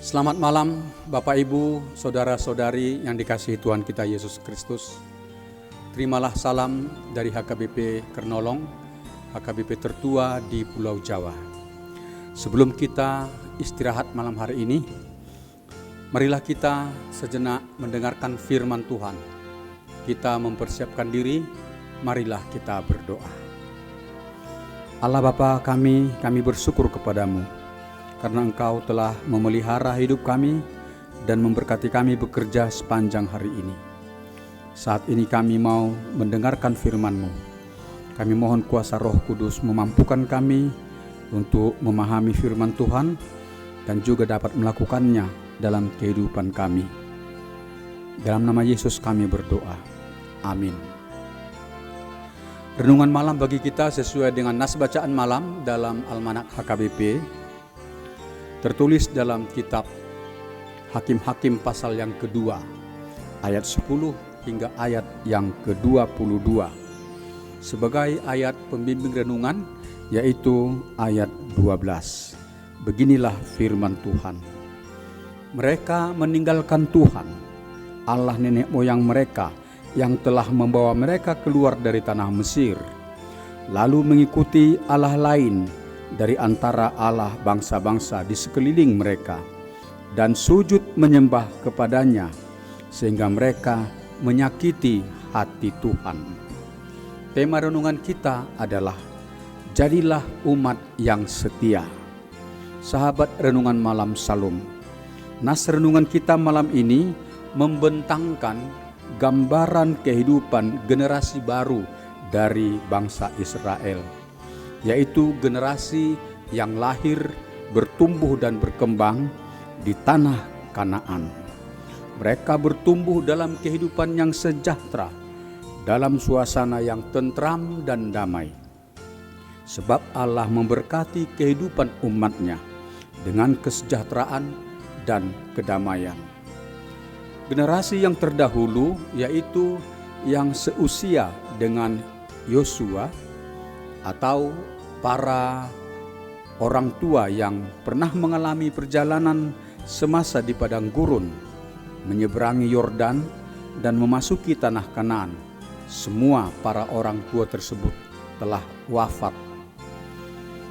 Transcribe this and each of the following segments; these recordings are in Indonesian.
Selamat malam Bapak Ibu, Saudara-saudari yang dikasihi Tuhan kita Yesus Kristus. Terimalah salam dari HKBP Kernolong, HKBP tertua di Pulau Jawa. Sebelum kita istirahat malam hari ini, marilah kita sejenak mendengarkan firman Tuhan. Kita mempersiapkan diri, marilah kita berdoa. Allah Bapa kami bersyukur kepadamu, karena Engkau telah memelihara hidup kami dan memberkati kami bekerja sepanjang hari ini. Saat ini kami mau mendengarkan firman-Mu. Kami mohon kuasa Roh Kudus memampukan kami untuk memahami firman Tuhan dan juga dapat melakukannya dalam kehidupan kami. Dalam nama Yesus kami berdoa. Amin. Renungan malam bagi kita sesuai dengan nas bacaan malam dalam Almanak HKBP. Tertulis dalam kitab Hakim-Hakim pasal yang kedua, ayat 10 hingga ayat yang ke-22. Sebagai ayat pembimbing renungan, yaitu ayat 12. Beginilah firman Tuhan. Mereka meninggalkan Tuhan, Allah nenek moyang mereka, yang telah membawa mereka keluar dari tanah Mesir, lalu mengikuti Allah lain dari antara Allah bangsa-bangsa di sekeliling mereka, dan sujud menyembah kepadanya, sehingga mereka menyakiti hati Tuhan. Tema renungan kita adalah jadilah umat yang setia. Sahabat renungan malam Salum, nas renungan kita malam ini membentangkan gambaran kehidupan generasi baru dari bangsa Israel, yaitu generasi yang lahir, bertumbuh dan berkembang di tanah Kanaan. Mereka bertumbuh dalam kehidupan yang sejahtera, dalam suasana yang tentram dan damai. Sebab Allah memberkati kehidupan umat-Nya dengan kesejahteraan dan kedamaian. Generasi yang terdahulu, yaitu yang seusia dengan Yosua, atau para orang tua yang pernah mengalami perjalanan semasa di padang gurun, menyeberangi Yordan dan memasuki tanah Kanaan. Semua para orang tua tersebut telah wafat.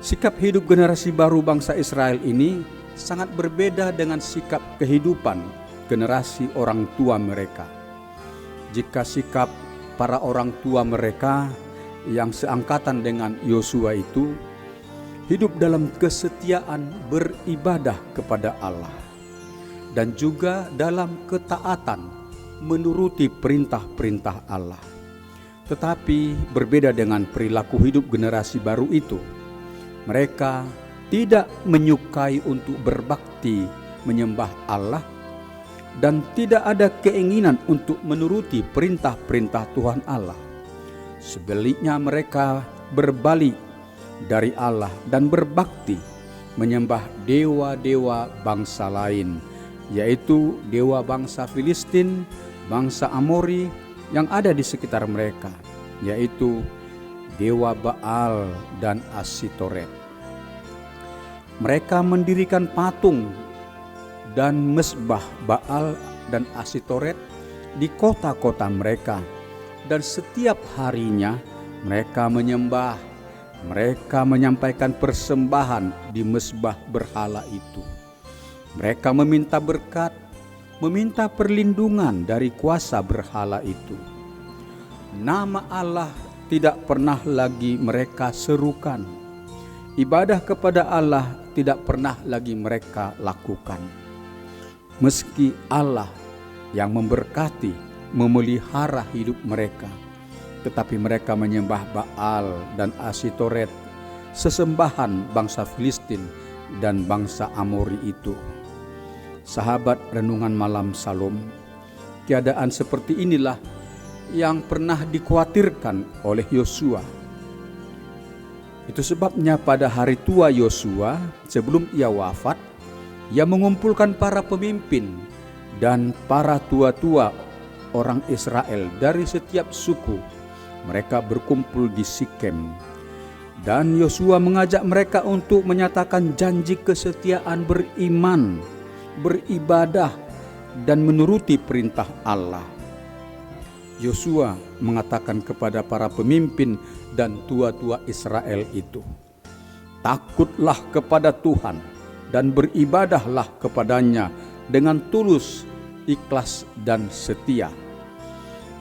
Sikap hidup generasi baru bangsa Israel ini sangat berbeda dengan sikap kehidupan generasi orang tua mereka. Jika sikap para orang tua mereka yang seangkatan dengan Yosua itu hidup dalam kesetiaan beribadah kepada Allah dan juga dalam ketaatan menuruti perintah-perintah Allah. Tetapi berbeda dengan perilaku hidup generasi baru itu. Mereka tidak menyukai untuk berbakti menyembah Allah dan tidak ada keinginan untuk menuruti perintah-perintah Tuhan Allah. Sebaliknya mereka berbalik dari Allah dan berbakti menyembah dewa-dewa bangsa lain, yaitu dewa bangsa Filistin, bangsa Amori yang ada di sekitar mereka, yaitu dewa Baal dan Asitoret. Mereka mendirikan patung dan mesbah Baal dan Asitoret di kota-kota mereka. Dan setiap harinya mereka menyembah, mereka menyampaikan persembahan di mesbah berhala itu. Mereka meminta berkat, meminta perlindungan dari kuasa berhala itu. Nama Allah tidak pernah lagi mereka serukan. Ibadah kepada Allah tidak pernah lagi mereka lakukan. Meski Allah yang memberkati, memelihara hidup mereka, tetapi mereka menyembah Baal dan Asitoret, sesembahan bangsa Filistin dan bangsa Amori itu. Sahabat renungan malam Salum, keadaan seperti inilah yang pernah dikhawatirkan oleh Yosua. Itu sebabnya pada hari tua Yosua, sebelum ia wafat, ia mengumpulkan para pemimpin dan para tua-tua orang Israel dari setiap suku. Mereka berkumpul di Sikem Dan Yosua mengajak mereka untuk menyatakan janji kesetiaan beriman beribadah dan menuruti perintah Allah. Yosua mengatakan kepada para pemimpin dan tua-tua Israel itu, "Takutlah kepada Tuhan dan beribadahlah kepadanya dengan tulus, ikhlas dan setia.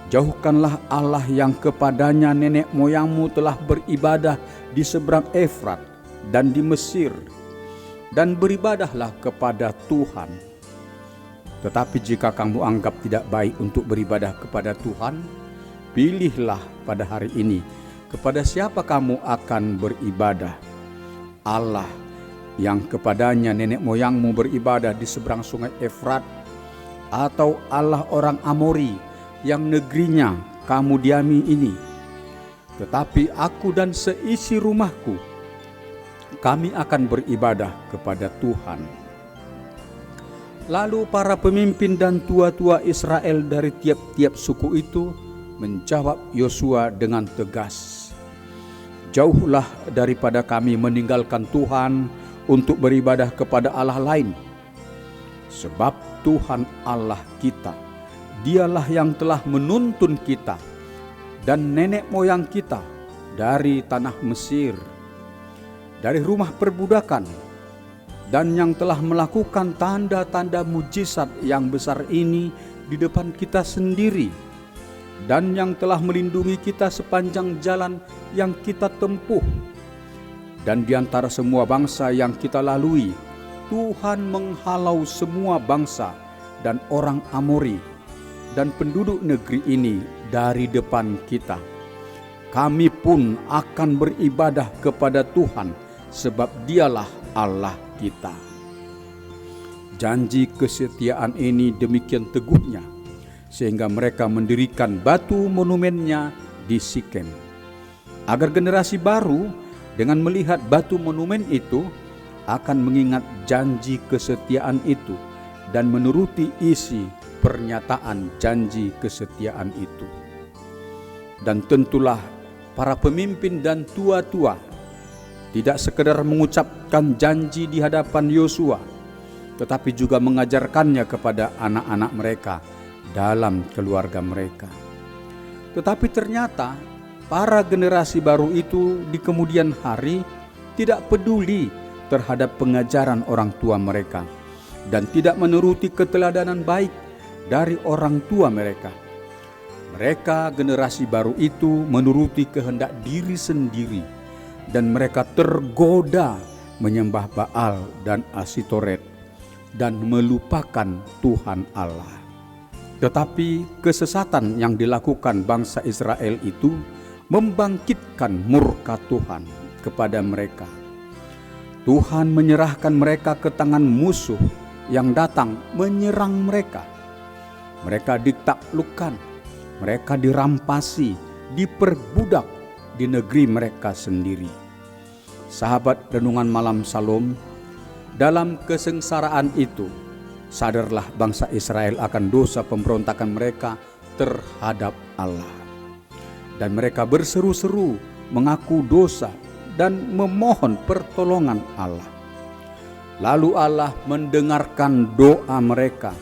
Jauhkanlah Allah yang kepadanya nenek moyangmu telah beribadah di seberang Efrat dan di Mesir, dan beribadahlah kepada Tuhan. Tetapi jika kamu anggap tidak baik untuk beribadah kepada Tuhan, pilihlah pada hari ini kepada siapa kamu akan beribadah. Allah yang kepadanya nenek moyangmu beribadah di seberang sungai Efrat, atau Allah orang Amori yang negerinya kamu diami ini. Tetapi aku dan seisi rumahku, kami akan beribadah kepada Tuhan." Lalu para pemimpin dan tua-tua Israel dari tiap-tiap suku itu menjawab Yosua dengan tegas, "Jauhlah daripada kami meninggalkan Tuhan untuk beribadah kepada Allah lain. Sebab Tuhan Allah kita, Dialah yang telah menuntun kita dan nenek moyang kita dari tanah Mesir, dari rumah perbudakan, dan yang telah melakukan tanda-tanda mujizat yang besar ini di depan kita sendiri, dan yang telah melindungi kita sepanjang jalan yang kita tempuh. Dan di antara semua bangsa yang kita lalui, Tuhan menghalau semua bangsa dan orang Amori dan penduduk negeri ini dari depan kita. Kami pun akan beribadah kepada Tuhan, sebab Dialah Allah kita." Janji kesetiaan ini demikian teguhnya, sehingga mereka mendirikan batu monumennya di Sikem, agar generasi baru dengan melihat batu monumen itu akan mengingat janji kesetiaan itu dan menuruti isi pernyataan janji kesetiaan itu. Dan tentulah para pemimpin dan tua-tua tidak sekedar mengucapkan janji di hadapan Yosua, tetapi juga mengajarkannya kepada anak-anak mereka dalam keluarga mereka. Tetapi ternyata para generasi baru itu di kemudian hari tidak peduli terhadap pengajaran orang tua mereka dan tidak menuruti keteladanan baik dari orang tua mereka. Mereka generasi baru itu menuruti kehendak diri sendiri, dan mereka tergoda menyembah Baal dan Asitoret dan melupakan Tuhan Allah. Tetapi kesesatan yang dilakukan bangsa Israel itu membangkitkan murka Tuhan kepada mereka. Tuhan menyerahkan mereka ke tangan musuh yang datang menyerang mereka. Mereka ditaklukkan, mereka dirampasi, diperbudak di negeri mereka sendiri. Sahabat Renungan Malam Salom, dalam kesengsaraan itu, sadarlah bangsa Israel akan dosa pemberontakan mereka terhadap Allah. Dan mereka berseru-seru mengaku dosa dan memohon pertolongan Allah. Lalu Allah mendengarkan doa mereka,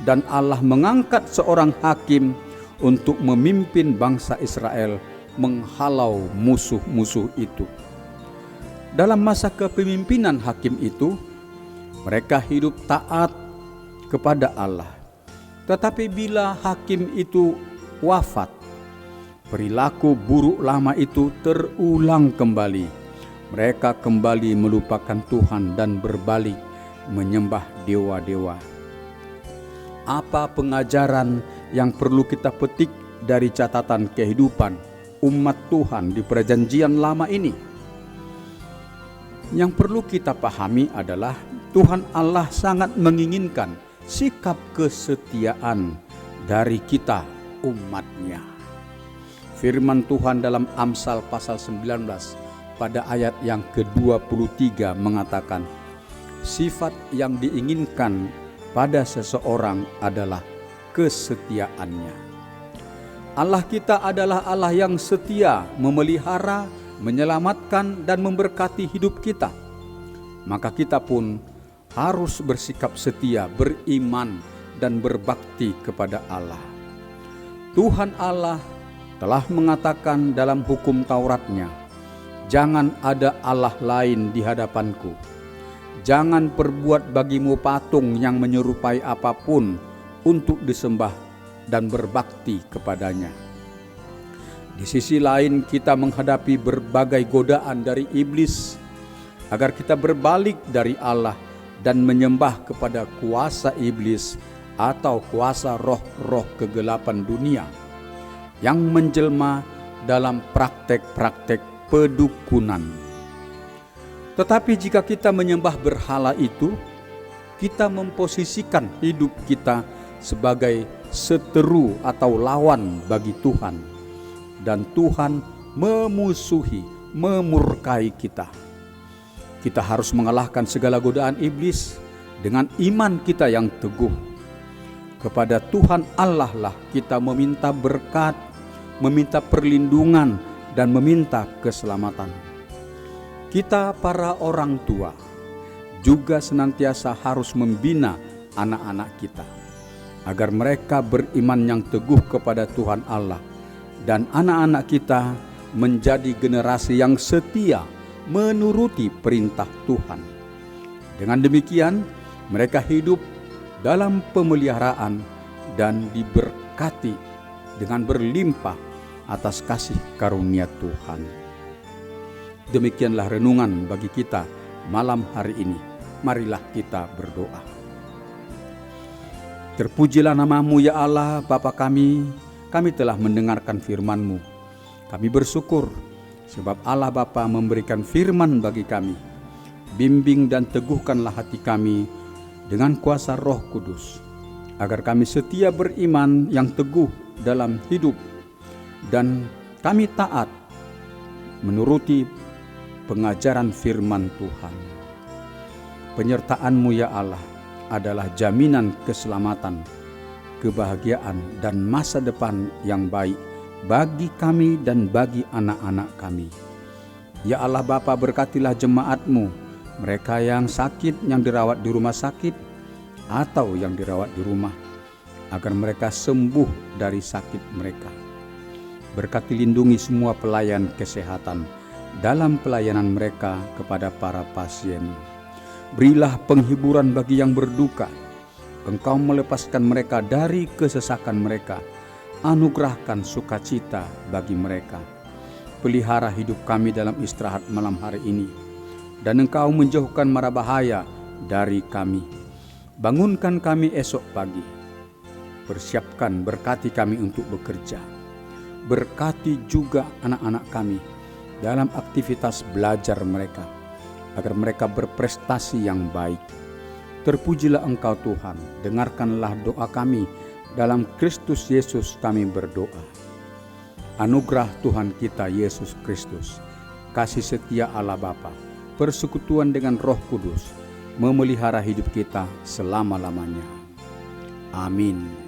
dan Allah mengangkat seorang hakim untuk memimpin bangsa Israel menghalau musuh-musuh itu. Dalam masa kepemimpinan hakim itu, mereka hidup taat kepada Allah. Tetapi bila hakim itu wafat, perilaku buruk lama itu terulang kembali. Mereka kembali melupakan Tuhan dan berbalik menyembah dewa-dewa. Apa pengajaran yang perlu kita petik dari catatan kehidupan umat Tuhan di perjanjian lama ini? Yang perlu kita pahami adalah Tuhan Allah sangat menginginkan sikap kesetiaan dari kita umat-Nya. Firman Tuhan dalam Amsal pasal 19 pada ayat yang ke-23 mengatakan, sifat yang diinginkan pada seseorang adalah kesetiaannya. Allah kita adalah Allah yang setia, memelihara, menyelamatkan dan memberkati hidup kita. Maka kita pun harus bersikap setia, beriman, dan berbakti kepada Allah. Tuhan Allah telah mengatakan dalam hukum Tauratnya, "Jangan ada Allah lain di hadapanku. Jangan perbuat bagimu patung yang menyerupai apapun untuk disembah dan berbakti kepadanya." Di sisi lain, kita menghadapi berbagai godaan dari iblis agar kita berbalik dari Allah dan menyembah kepada kuasa iblis atau kuasa roh-roh kegelapan dunia yang menjelma dalam praktek-praktek pedukunan. Tetapi jika kita menyembah berhala itu, kita memposisikan hidup kita sebagai seteru atau lawan bagi Tuhan. Dan Tuhan memusuhi, memurkai kita. Kita harus mengalahkan segala godaan iblis dengan iman kita yang teguh. Kepada Tuhan Allah lah kita meminta berkat, meminta perlindungan, dan meminta keselamatan. Kita para orang tua juga senantiasa harus membina anak-anak kita agar mereka beriman yang teguh kepada Tuhan Allah, dan anak-anak kita menjadi generasi yang setia menuruti perintah Tuhan. Dengan demikian, mereka hidup dalam pemeliharaan dan diberkati dengan berlimpah atas kasih karunia Tuhan. Demikianlah renungan bagi kita malam hari ini. Marilah kita berdoa. Terpujilah nama-Mu ya Allah, Bapa kami telah mendengarkan firman-Mu. Kami bersyukur sebab Allah Bapa memberikan firman bagi kami. Bimbing dan teguhkanlah hati kami dengan kuasa Roh Kudus, agar kami setia beriman yang teguh dalam hidup, dan kami taat menuruti pengajaran firman Tuhan. Penyertaan-Mu ya Allah adalah jaminan keselamatan, kebahagiaan, dan masa depan yang baik bagi kami dan bagi anak-anak kami. Ya Allah Bapa, berkatilah jemaat-Mu, mereka yang sakit, yang dirawat di rumah sakit atau yang dirawat di rumah, agar mereka sembuh dari sakit mereka. Berkati lindungi semua pelayan kesehatan dalam pelayanan mereka kepada para pasien. Berilah penghiburan bagi yang berduka. Engkau melepaskan mereka dari kesesakan mereka. Anugerahkan sukacita bagi mereka. Pelihara hidup kami dalam istirahat malam hari ini, dan Engkau menjauhkan mara bahaya dari kami. Bangunkan kami esok pagi. Persiapkan, berkati kami untuk bekerja. Berkati juga anak-anak kami dalam aktivitas belajar mereka, agar mereka berprestasi yang baik. Terpujilah Engkau Tuhan, dengarkanlah doa kami, dalam Kristus Yesus kami berdoa. Anugerah Tuhan kita Yesus Kristus, kasih setia Allah Bapa, persekutuan dengan Roh Kudus, memelihara hidup kita selama-lamanya. Amin.